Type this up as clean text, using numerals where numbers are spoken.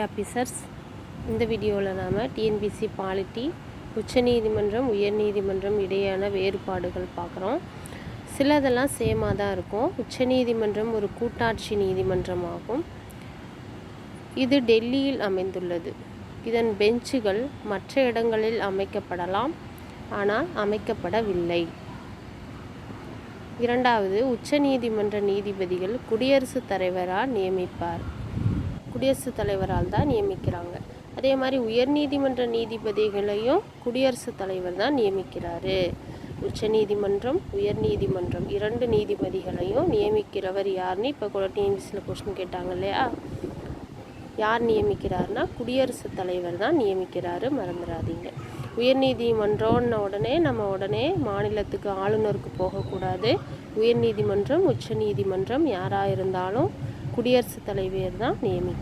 Officers. இந்த வீடியோவில் நாம் டிஎன்பிஎஸ்சி பாலிட்டி உச்சநீதிமன்றம் உயர்நீதிமன்றம் இடையான வேறுபாடுகள் பார்க்குறோம். சிலதெல்லாம் சேமாக தான் இருக்கும். உச்சநீதிமன்றம் ஒரு கூட்டாட்சி நீதிமன்றமாகும். இது டெல்லியில் அமைந்துள்ளது. இதன் பெஞ்சுகள் மற்ற இடங்களில் அமைக்கப்படலாம், ஆனால் அமைக்கப்படவில்லை. இரண்டாவது, உச்சநீதிமன்ற நீதிபதிகள் குடியரசுத் தலைவரால் நியமிப்பார். குடியரசுத் தலைவரால் தான் நியமிக்கிறாங்க. அதே மாதிரி உயர்நீதிமன்ற நீதிபதிகளையும் குடியரசுத் தலைவர் தான் நியமிக்கிறாரு. உச்சநீதிமன்றம் உயர்நீதிமன்றம் இரண்டு நீதிபதிகளையும் நியமிக்கிறவர் யாருன்னு இப்போ கூட டிஎன்பிஎஸ்சியில் கொஸ்டின் கேட்டாங்க இல்லையா? யார் நியமிக்கிறாருன்னா குடியரசுத் தலைவர் தான் நியமிக்கிறாரு, மறந்துடாதீங்க. உயர்நீதிமன்றம்ன உடனே மாநிலத்துக்கு ஆளுநருக்கு போகக்கூடாது. உயர்நீதிமன்றம் உச்சநீதிமன்றம் யாராக இருந்தாலும் குடியரசுத் தலைவர் தான் நியமிக்கிறார்.